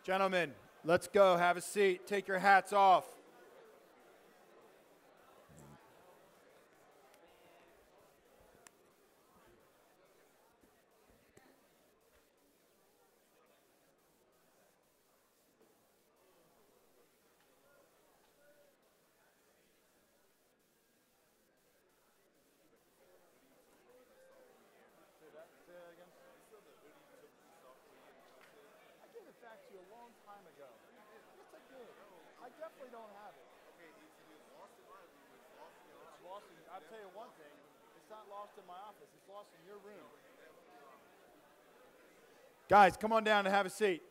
Gentlemen, let's go. Have a seat. Take your hats off. I definitely don't have it. Okay, it's lost in my room. It's lost in your office. I'll tell you one thing. It's not lost in my office. It's lost in your room. Guys, come on down and have a seat.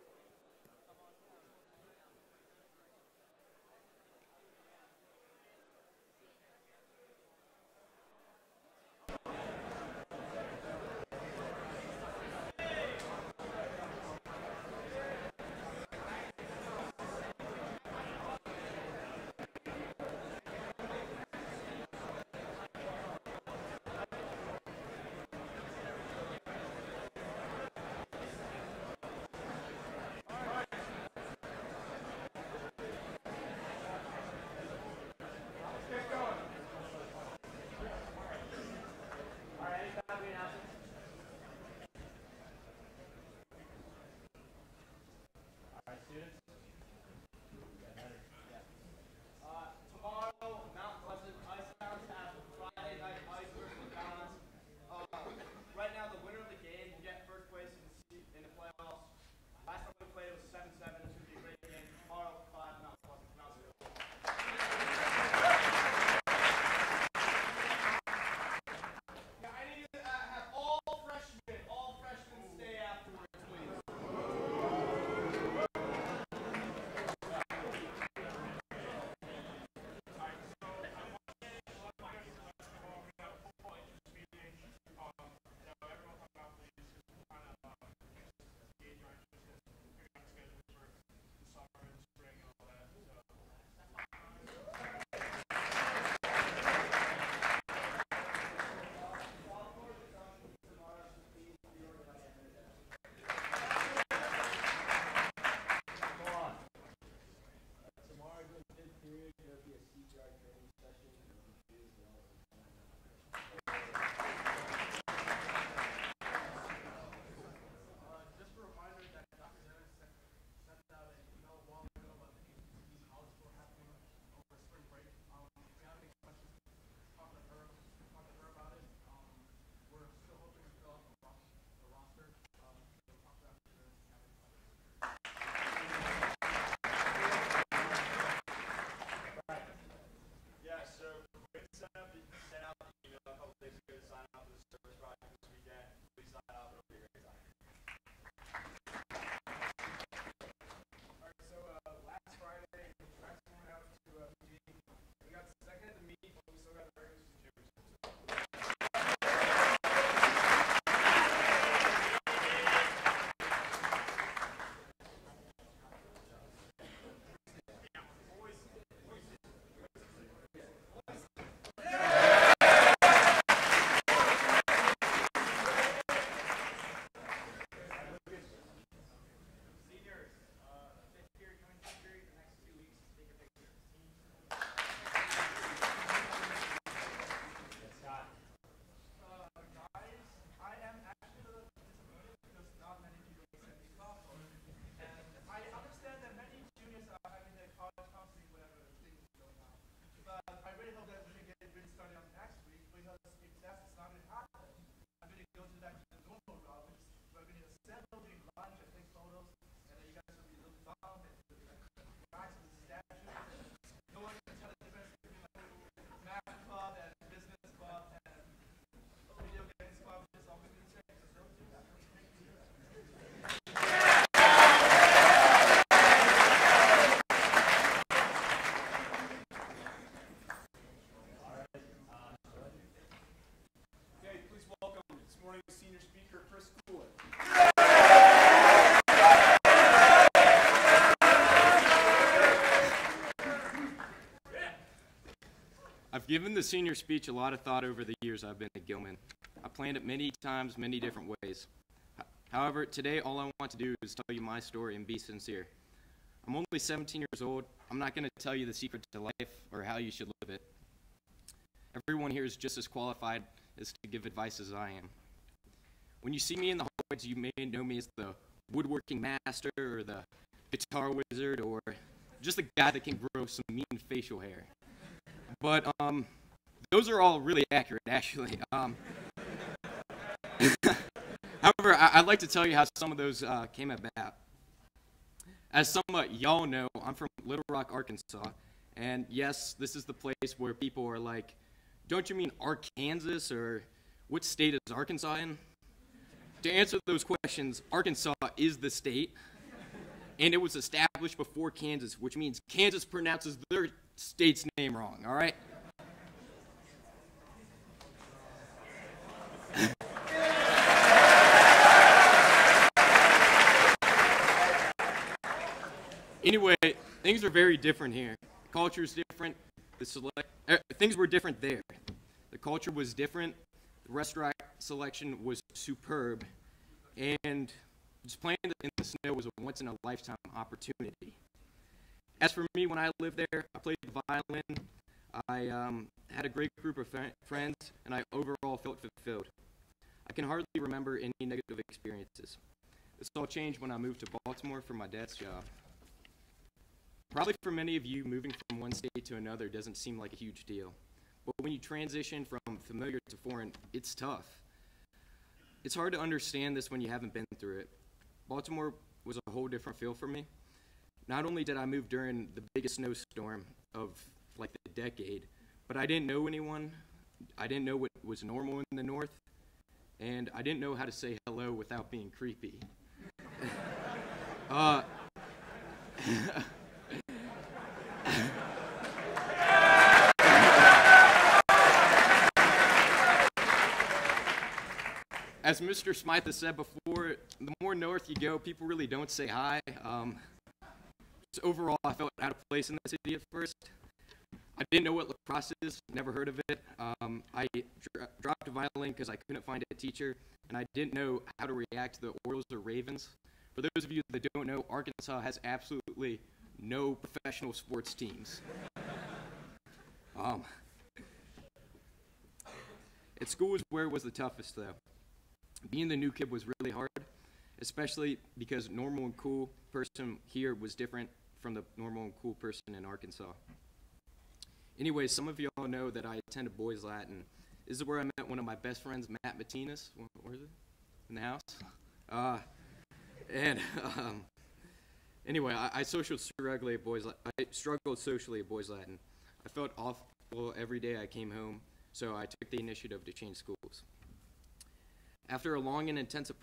I've given the senior speech a lot of thought over the years I've been at Gilman. I planned it many times, many different ways. However, today all I want to do is tell you my story and be sincere. I'm only 17 years old. I'm not going to tell you the secret to life or how you should live it. Everyone here is just as qualified as to give advice as I am. When you see me in the hallways, you may know me as the woodworking master or the guitar wizard or just the guy that can grow some mean facial hair. But those are all really accurate, actually. However, I'd like to tell you how some of those came about. As some y'all know, I'm from Little Rock, Arkansas, and yes, this is the place where people are like, don't you mean Arkansas, or what state is Arkansas in? To answer those questions, Arkansas is the state, and it was established before Kansas, which means Kansas pronounces their state's name wrong, all right? Anyway, things are very different here. The culture is different. Things were different there. The culture was different. The restaurant selection was superb. And just playing in the snow was a once-in-a-lifetime opportunity. As for me, when I lived there, I played the violin. I had a great group of friends, and I overall felt fulfilled. I can hardly remember any negative experiences. This all changed when I moved to Baltimore for my dad's job. Probably for many of you, moving from one state to another doesn't seem like a huge deal. But when you transition from familiar to foreign, it's tough. It's hard to understand this when you haven't been through it. Baltimore was a whole different feel for me. Not only did I move during the biggest snowstorm of like the decade, but I didn't know anyone. I didn't know what was normal in the north, and I didn't know how to say hello without being creepy. As Mr. Smythe has said before, the more north you go, people really don't say hi. So overall, I felt out of place in the city at first. I didn't know what lacrosse is, never heard of it. I dropped a violin because I couldn't find a teacher, and I didn't know how to react to the Orioles or Ravens. For those of you that don't know, Arkansas has absolutely no professional sports teams. At school was where it was the toughest, though. Being the new kid was really hard, especially because normal and cool person here was different from the normal and cool person in Arkansas. Anyway, some of y'all know that I attended Boys Latin. This is where I met one of my best friends, Matt Matinas. Where is it? In the house? Anyway, I struggled socially at Boys Latin. I felt awful every day I came home, so I took the initiative to change schools. After a long and intensive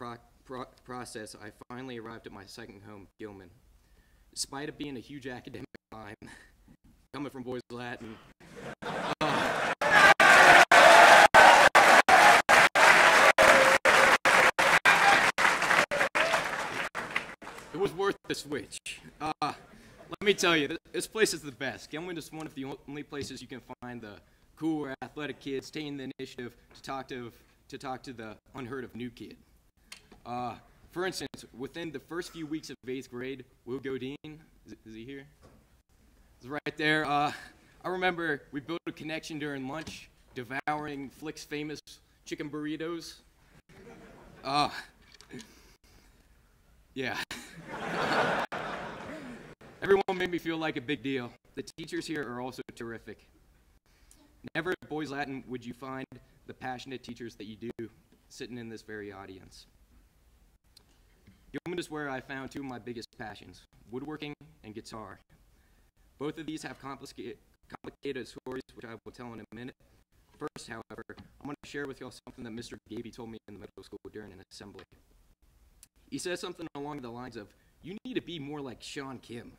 process, I finally arrived at my second home, Gilman. Despite it being a huge academic climb, coming from Boys Latin, it was worth the switch. Let me tell you, this place is the best. Gilman is one of the only places you can find the cool or athletic kids taking the initiative to talk to the unheard of new kid. For instance, within the first few weeks of 8th grade, Will Godin, is he here? He's right there. I remember we built a connection during lunch, devouring Flick's famous chicken burritos. Yeah. Everyone made me feel like a big deal. The teachers here are also terrific. Never at Boys Latin would you find the passionate teachers that you do sitting in this very audience. Gilman is where I found two of my biggest passions, woodworking and guitar. Both of these have complicated stories, which I will tell in a minute. First, however, I'm going to share with y'all something that Mr. Gaby told me in the middle school during an assembly. He said something along the lines of, you need to be more like Sean Kim.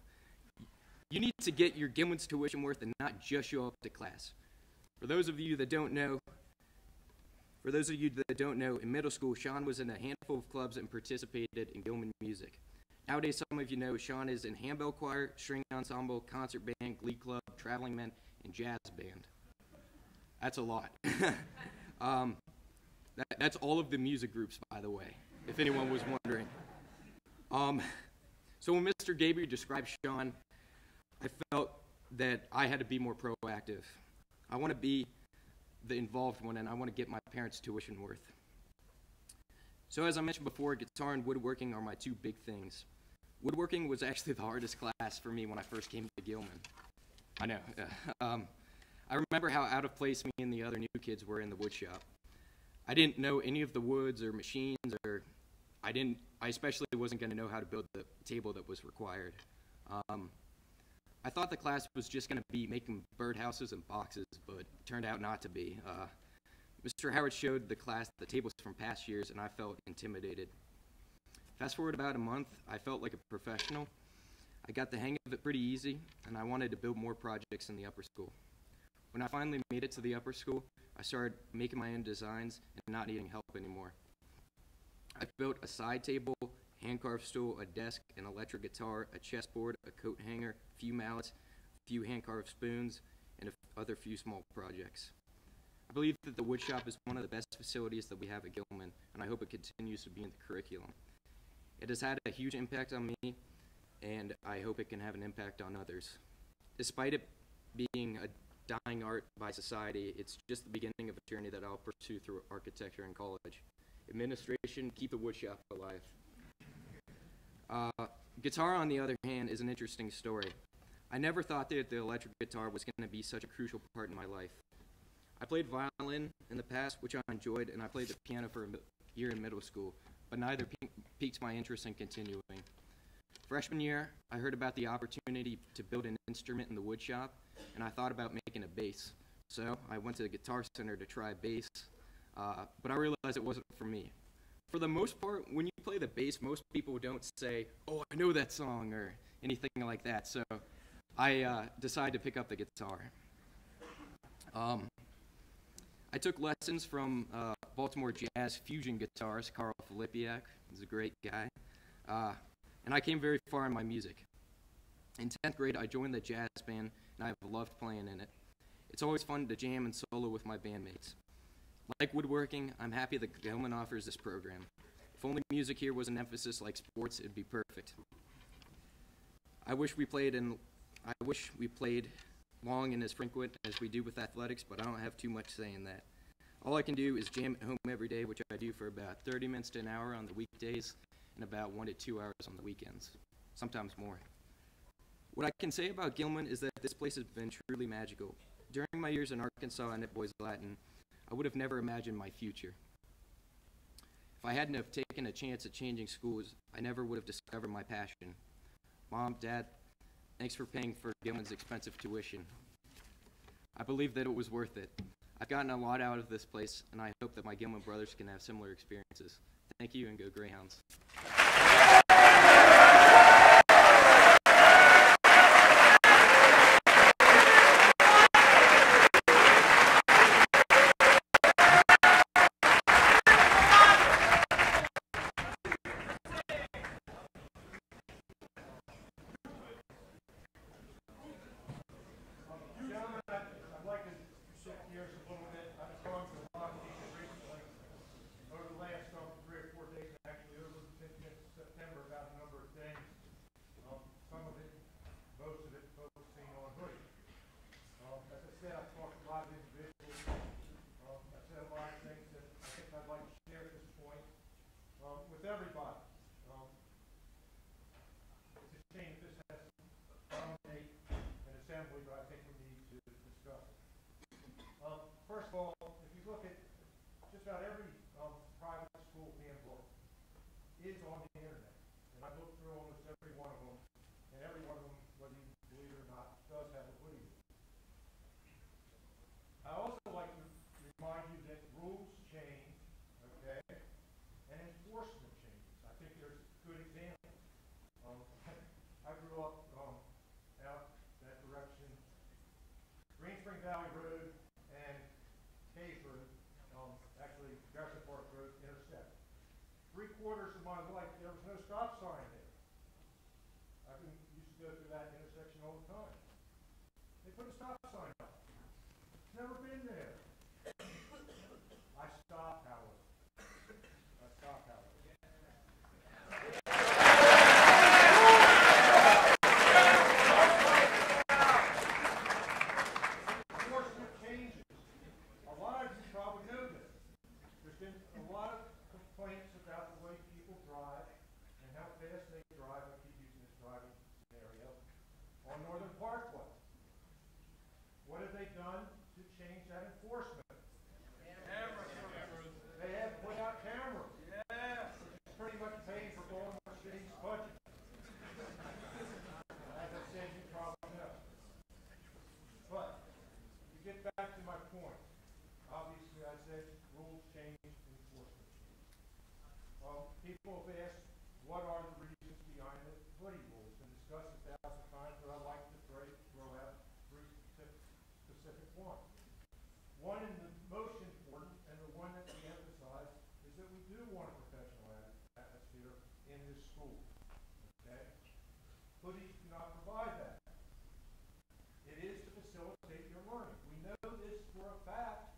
You need to get your Gilman's tuition worth and not just show up to class. For those of you that don't know, in middle school, Sean was in a handful of clubs and participated in Gilman music. Nowadays, some of you know Sean is in handbell choir, string ensemble, concert band, glee club, traveling men, and jazz band. That's a lot. That's all of the music groups, by the way, if anyone was wondering. So when Mr. Gabriel described Sean, I felt that I had to be more proactive. I want to be the involved one, and I want to get my parents' tuition worth. So as I mentioned before, guitar and woodworking are my two big things. Woodworking was actually the hardest class for me when I first came to Gilman. I know. I remember how out of place me and the other new kids were in the wood shop. I didn't know any of the woods or machines, or I especially wasn't going to know how to build the table that was required. I thought the class was just going to be making birdhouses and boxes, but it turned out not to be. Mr. Howard showed the class the tables from past years, and I felt intimidated. Fast forward about a month, I felt like a professional. I got the hang of it pretty easy, and I wanted to build more projects in the upper school. When I finally made it to the upper school, I started making my own designs and not needing help anymore. I built a side table, hand-carved stool, a desk, an electric guitar, a chessboard, a coat hanger, a few mallets, a few hand-carved spoons, and other few small projects. I believe that the woodshop is one of the best facilities that we have at Gilman, and I hope it continues to be in the curriculum. It has had a huge impact on me, and I hope it can have an impact on others. Despite it being a dying art by society, it's just the beginning of a journey that I'll pursue through architecture in college. Administration, keep the woodshop alive. Guitar, on the other hand, is an interesting story. I never thought that the electric guitar was going to be such a crucial part in my life. I played violin in the past, which I enjoyed, and I played the piano for a year in middle school, but neither piqued my interest in continuing. Freshman year, I heard about the opportunity to build an instrument in the wood shop, and I thought about making a bass. So I went to the Guitar Center to try bass, but I realized it wasn't for me. For the most part, when you play the bass, most people don't say, "Oh, I know that song," or anything like that. So I decided to pick up the guitar. I took lessons from Baltimore jazz fusion guitarist Carl Filipiak. He's a great guy. And I came very far in my music. In 10th grade, I joined the jazz band, and I've loved playing in it. It's always fun to jam and solo with my bandmates. Like woodworking, I'm happy that Gilman offers this program. If only music here was an emphasis like sports, it'd be perfect. I wish we played long and as frequent as we do with athletics, but I don't have too much say in that. All I can do is jam at home every day, which I do for about 30 minutes to an hour on the weekdays and about 1 to 2 hours on the weekends, sometimes more. What I can say about Gilman is that this place has been truly magical. During my years in Arkansas and at Boys Latin, I would have never imagined my future. If I hadn't have taken a chance at changing schools, I never would have discovered my passion. Mom, Dad, thanks for paying for Gilman's expensive tuition. I believe that it was worth it. I've gotten a lot out of this place, and I hope that my Gilman brothers can have similar experiences. Thank you, and go Greyhounds. I'd like to shift gears a little bit. I've been going to a lot of meetings recently over the last 3 or 4 days, actually over since September, about a number of things. Some of it, most of it focusing on hoodies. As I said, I've talked to a lot of individuals. I've said a lot of things that I think I'd like to share at this point with everybody. It's a shame that this has to dominate an assembly, but I think we need to discuss it. First of all, if you look at just about every private school handbook is on the internet, and I've looked through almost every one of them, and every one of them, whether you believe it or not, does have a hoodie. I also like to remind you that rules change, okay, and enforcement changes. I think there's good examples. I grew up out that direction, Green Spring Valley Road and Caseroad, actually Garrison Park Road intersect. 3/4 of my life, there was no stop sign there. I used to go through that intersection all the time. They put a stop sign up. It's never been there. I stopped, however. done to change that enforcement? Cameras. They have put out cameras. Yes. It's pretty much paying for Baltimore City's budget. As I said, you probably know. But to get back to my point, obviously I said rules change, enforcement change. People have asked, what are the reasons behind the hoodie rules? It's been discussed 1,000 times, but I'd like to throw out three specific ones. One, and the most important, and the one that we emphasize, is that we do want a professional atmosphere in this school. Okay? Hoodies do not provide that. It is to facilitate your learning. We know this for a fact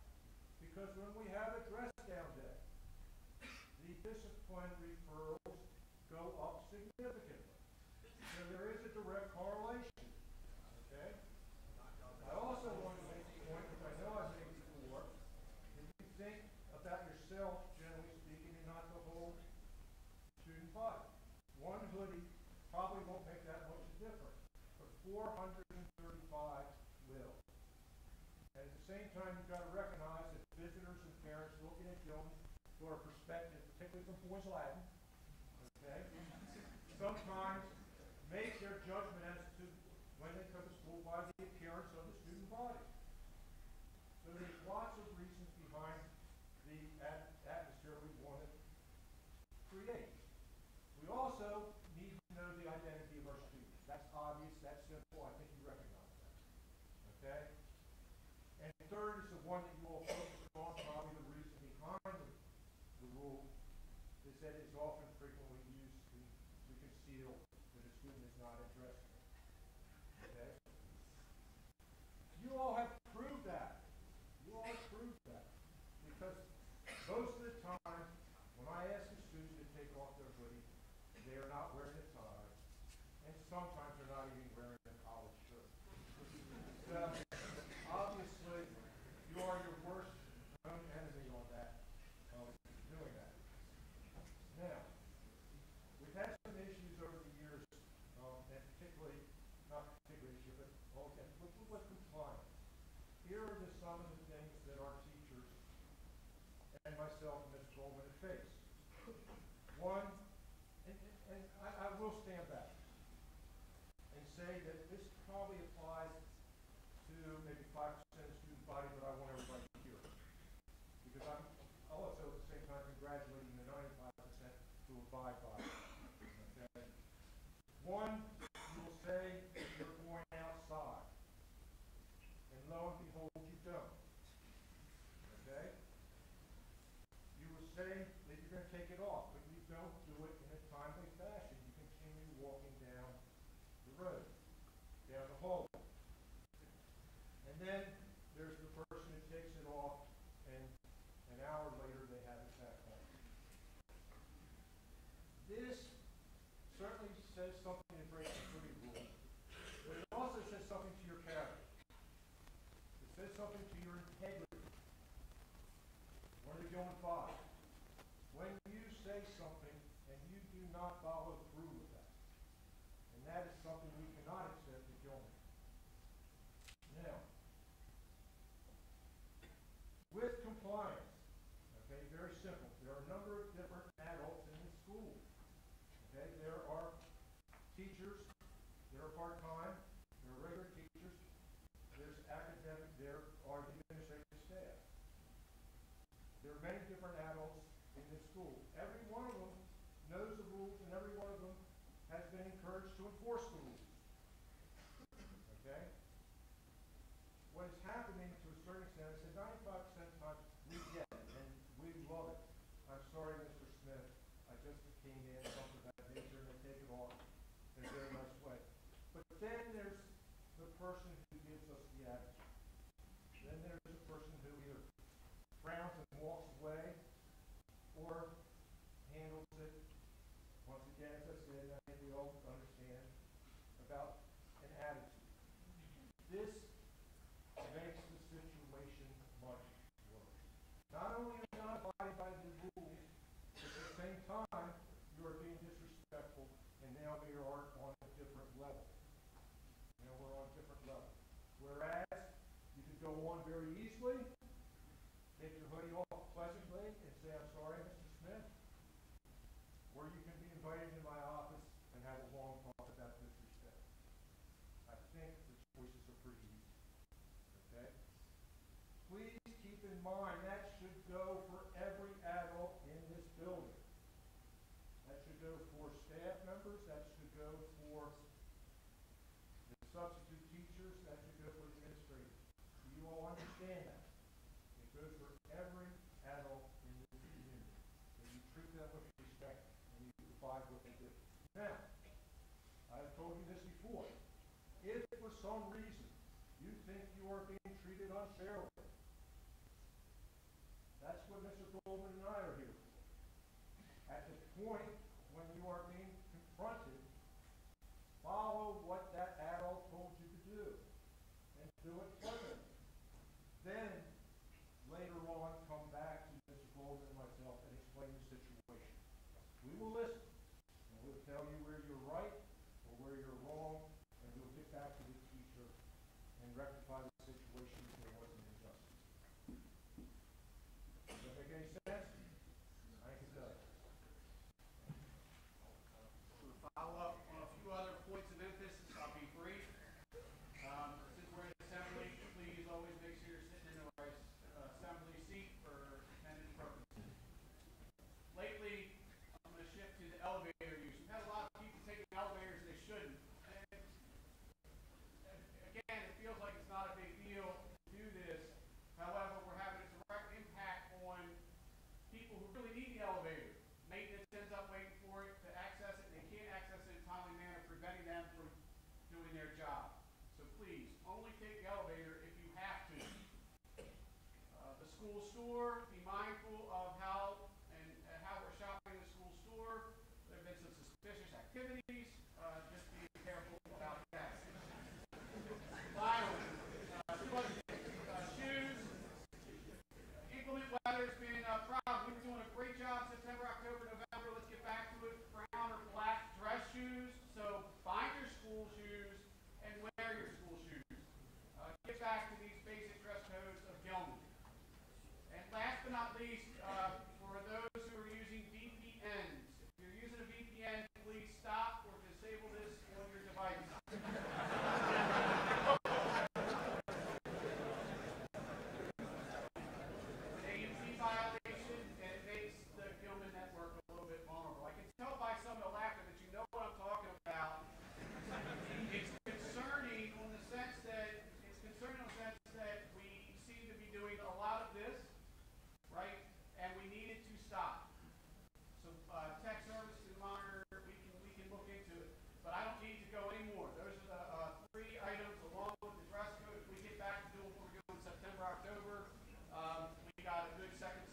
because when we have a dress down day, the discipline referrals go up significantly. So there is a direct correlation. Okay? I also want to make the point, which I know I've made before, that you think about yourself, generally speaking, and not the whole student body. One hoodie probably won't make that much difference, but 435 will. And at the same time, you've got to recognize that visitors and parents looking at Gilman for a perspective, particularly from Boys Latin, okay, sometimes make their judgment as to when they come to school by the appearance of the student body. So there's lots of reasons behind the atmosphere we want to create. We also need to know the identity of our students. That's obvious, that's simple, I think you recognize that. Okay? And third is the one that you all focus on, probably the reason behind the rule, is that it's often frequently used to conceal that a student is not interested. Okay? You all have proved that. You all have proved that. Because most of the time, when I ask a student to take off their hoodie, they are not wearing a tie, and sometimes they're not even wearing a collared shirt. So, obviously, you are your worst known enemy on that, doing that. Now, we've had some issues over the years, and particularly, not particularly issue, but with compliance. Here are some of the things that our teachers and myself and Ms. Goldman have faced. One, and I will stand back and say that this probably applies to maybe 5% of the student body, but I want everybody to hear it. Because I'm also at the same time congratulating the 95% who abide by it. Okay? One, you will say that you're going outside. And lo and behold, you don't. Okay? You will say that you're going to take it off, but you don't do it in a timely fashion. You continue walking down the road, down the hallway. And then there's the person who takes it off, and an hour later they have it back on. This certainly says something to break the hoodie rule, but it also says something to your character. It says something to your integrity. One of the Gilman Five. When you say something and you do not follow through with that, and that is something we cannot accept at Gilman. Now, with compliance, okay, very simple. There are a number of different adults in the school. Okay, there are teachers, there are part-time, there are regular teachers, there's academic, there are the administrative staff. There are many different adults in this school. Every one of them knows the rules, and every one of them has been encouraged to enforce the rules. Okay? What is happening to a certain extent, I said 95% of the time we get it, and we love it. I'm sorry, Mr. Smith, I just came in, something of that nature, and they take it off in a very nice way. But then there's the person who gives us the attitude. Then there's the person who either frowns and walks away, or handles it. Once again, as I said, I think we all understand about an attitude. This makes the situation much worse. Not only are you not abiding by the rules, but at the same time, you are being disrespectful, and now we are on a different level. Now we're on a different level. Whereas, you could go pleasantly and say, I'm sorry, Mr. Smith, or you can be invited in my office and have a long talk about disrespect. I think the choices are pretty easy. Okay? Please keep in mind that should go for every adult in this building. That should go for staff members, that should go for the substitute teachers, that should go for the administrators. Do you all understand that? It goes for every adult in this community. And you treat them with respect and you provide what they do. Now, I've told you this before. If for some reason you think you are being treated unfairly, that's what Mr. Gilman and I are here for. At the point when you are being confronted, follow what that adult told you to do and do it pleasantly. Then, later on, come back to Mr. Gilman and myself and explain the situation. We will listen, and we'll tell you where you're right or where you're wrong, and we'll get back to the teacher and rectify the situation if there was an injustice. Does that make any sense? I think it does. Follow up on a few other points of emphasis. I'll be brief. Since we're in assembly, please always make sure you're sitting in the right assembly seat for attendance purposes. Lately, I'm going to shift to the elevator use. We've had a lot of people taking elevators they shouldn't. And again, it feels like it's not a big deal to do this. However, we're having a direct impact on people who really need the elevator. Maintenance ends up waiting for it to access it. They can't access it in a timely manner, preventing them from doing their job. So please, only take the elevator if you have to. The school store, be mindful of how we're shopping in the school store. There have been some suspicious activities. Just be careful about that. Finally, shoes. Inclement weather has been a problem. We were doing a great job September, October, November. Let's get back to it. Brown or black dress shoes. So find your school shoes and wear your school shoes. Get back to these basic dress codes of Gilman. And last but not least, for those who are using VPNs, if you're using a VPN, please stop or disable this on your device. AMC violation, and it makes the Gilman network a little bit vulnerable. I can tell by some of the laughter that you know what I'm talking about. It's concerning on the sense that we seem to be doing a lot of this, right? And we need it to stop. So tech services and monitor, we can look into it. But I don't need to go anymore. Those are the three items along with the dress code. If we get back to doing what we're doing in September, October, we got a good second